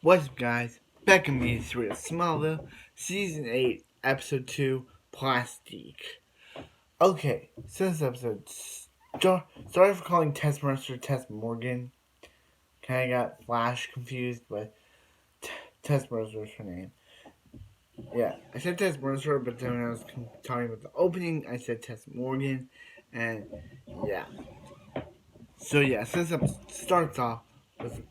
What's up, guys? Back in the history of Smallville, Season 8, Episode 2, Plastique. Okay, so this episode, sorry for calling Tess Mercer Tess Morgan. Kinda got Flash confused, but Tess Mercer is her name. Yeah, I said Tess Mercer, but then when I was talking about the opening, I said Tess Morgan, and yeah. So yeah, so this episode starts off with.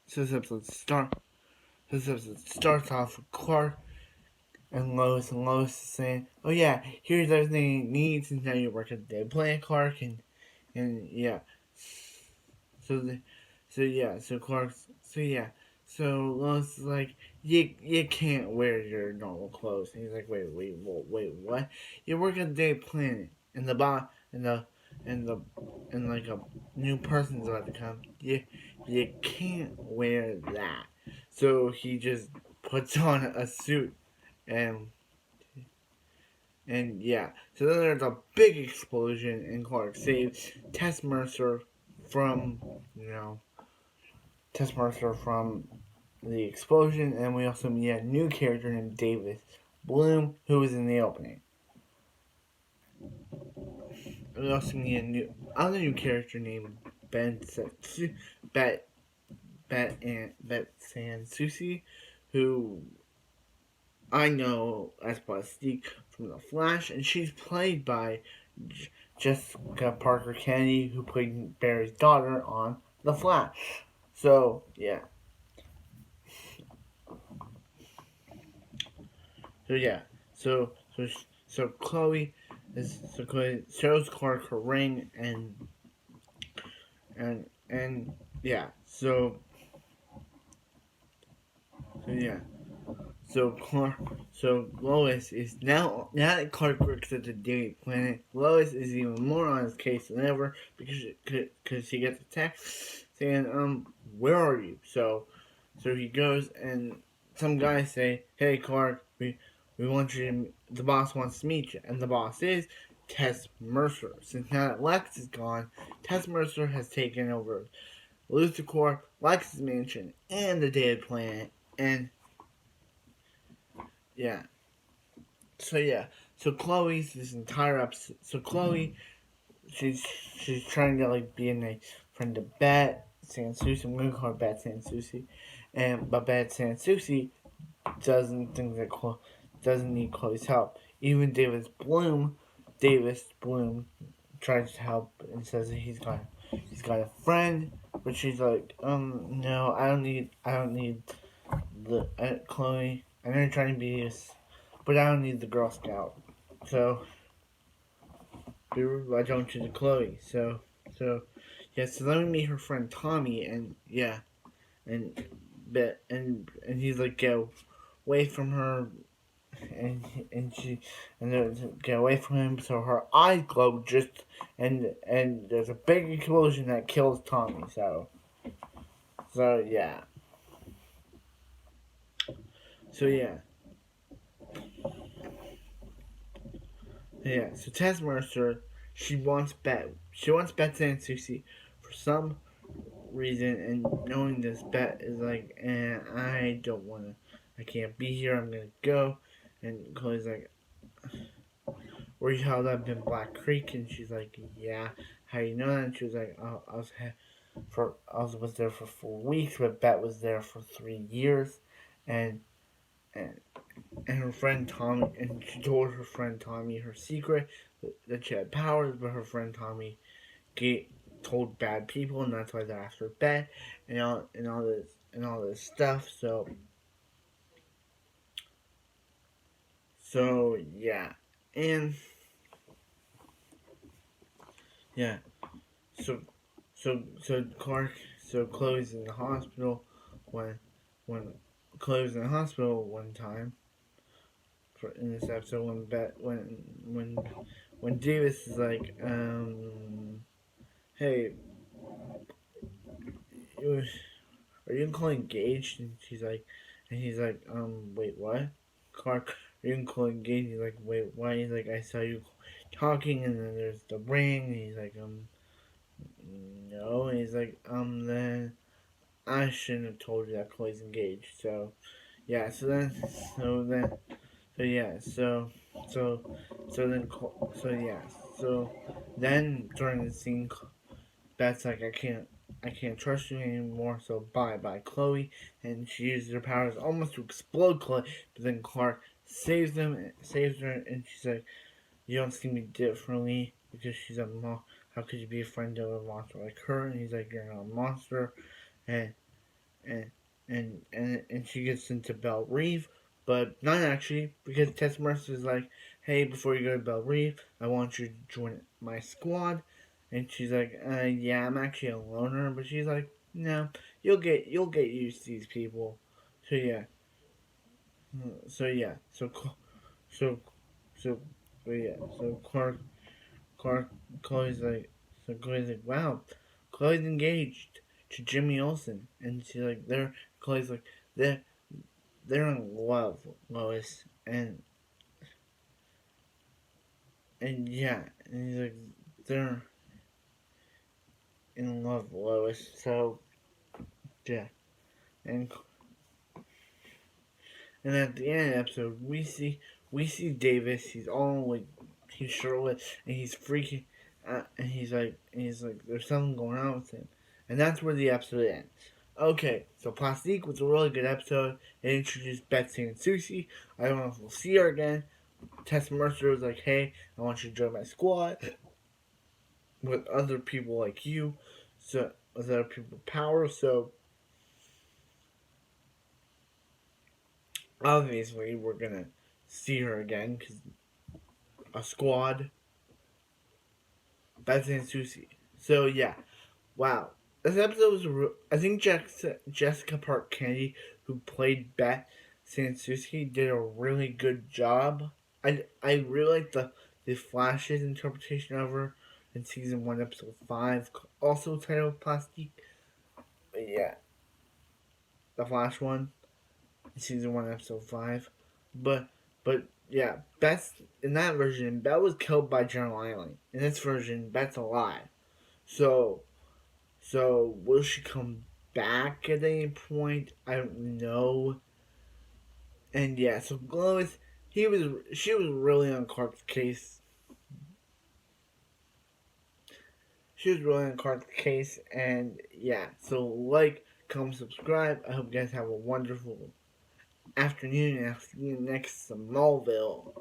So this episode starts off with Clark and Lois is saying, "Oh yeah, here's everything you need since now you work at the Planet Clark," and yeah, so the, so yeah, so Clark's so yeah, so Lois is like, you can't wear your normal clothes." And he's like, wait, what? You work at the Planet, and the boss and the and like a new person's about to come. You can't wear that. So he just puts on a suit and yeah, so then there's a big explosion, and Clark saves Tess Mercer from, you know, Tess Mercer from the explosion, and we also meet a new character named Davis Bloom, who was in the opening. We also meet other new character named Ben Bet Bet Sansusi, who I know as Plastique from The Flash, and she's played by Jessica Parker Kennedy, who played Barry's daughter on The Flash. So yeah, so yeah, so so so Chloe shows Clark her ring, and yeah, so yeah. So Clark, so Lois is now that Clark works at the Daily Planet. Lois is even more on his case than ever because she gets a text saying, where are you? So he goes, and some guys say, hey Clark, we want you to, the boss wants to meet you, and the boss is Tess Mercer. Since now that Lex is gone, Tess Mercer has taken over Luthor, Lex's mansion, and the Daily Planet, and yeah. So yeah, so Chloe's this entire episode. So Chloe, she's she's trying to like be a friend of Bat Sansusi. I'm gonna call her Bat Sansusi, and but Bat Sansusi doesn't think that doesn't need Chloe's help. Even Davis Bloom tries to help and says that he's got a friend, but she's like, no, I don't need the Chloe. I know you're trying to be this, but I don't need the Girl Scout. So I don't you to Chloe. So yeah. So let me meet her friend Tommy, and yeah, and and he's like, go away from her, and get away from him. So her eyes glow just, and there's a big explosion that kills Tommy. So yeah. So yeah. Yeah, so Tess Mercer, she wants Betsy and Susie for some reason, and knowing this, Bet is like, I don't wanna, I can't be here, I'm gonna go, and Chloe's like, were you held up in Black Creek? And she's like, yeah, how you know that? And she was like, I was there for 4 weeks, but Bet was there for 3 years, and and and her friend Tommy, and she told her friend Tommy her secret that she had powers, but her friend Tommy get, told bad people, and that's why they're after Bet, and all this stuff. So yeah, and yeah, so so Chloe's in the hospital when when Chloe's in the hospital one time for in this episode when Bet when Davis is like, hey, it was, are you calling engaged? And she's like, and he's like, wait, what? Clark, are you calling engaged? He's like, wait, why? He's like, I saw you talking, and then there's the ring. And he's like, no. And he's like, then I shouldn't have told you that Chloe's engaged. So yeah, so yeah, so so then so yeah, so then during the scene, Beth's like, I can't trust you anymore. So bye, Chloe, and she uses her powers almost to explode Chloe, but then Clark saves her, and she's like, you don't see me differently because she's a how could you be a friend of a monster like her? And he's like, you're not a monster, and and and she gets into Belle Reeve, but not actually because Tess Mercer is like, hey, before you go to Belle Reeve, I want you to join my squad, and she's like, yeah, I'm actually a loner, but she's like, no, you'll get used to these people, so yeah, so yeah, so so yeah, so Clark Chloe's like, wow, Chloe's engaged to Jimmy Olsen, and she's like, Chloe's like, they're they're in love, Lois, and yeah, and he's like, they're in love, Lois. So yeah, and and at the end of the episode, we see Davis. He's all like, he's shirtless and he's freaking, he's like, there's something going on with him, and that's where the episode ends. Okay, so Plastique was a really good episode. It introduced Betsy and Susie. I don't know if we'll see her again. Tess Mercer was like, hey, I want you to join my squad with other people like you, so with other people with power. So obviously we're gonna see her again because a squad, Betsy and Susie. So yeah, wow. This episode was. I think Jessica Park Kennedy, who played Beth Sansuki, did a really good job. I really like the Flash's interpretation of her in season 1, episode 5, also titled Plastique. But yeah, the Flash one, in season 1, episode 5. But yeah, Beth in that version, Beth was killed by General Island. In this version, Beth's alive. So will she come back at any point? I don't know. And yeah, so Lois, she was really on Clark's case. She was really on Clark's case, and yeah. So like, comment, subscribe. I hope you guys have a wonderful afternoon, and I'll see you next Smallville.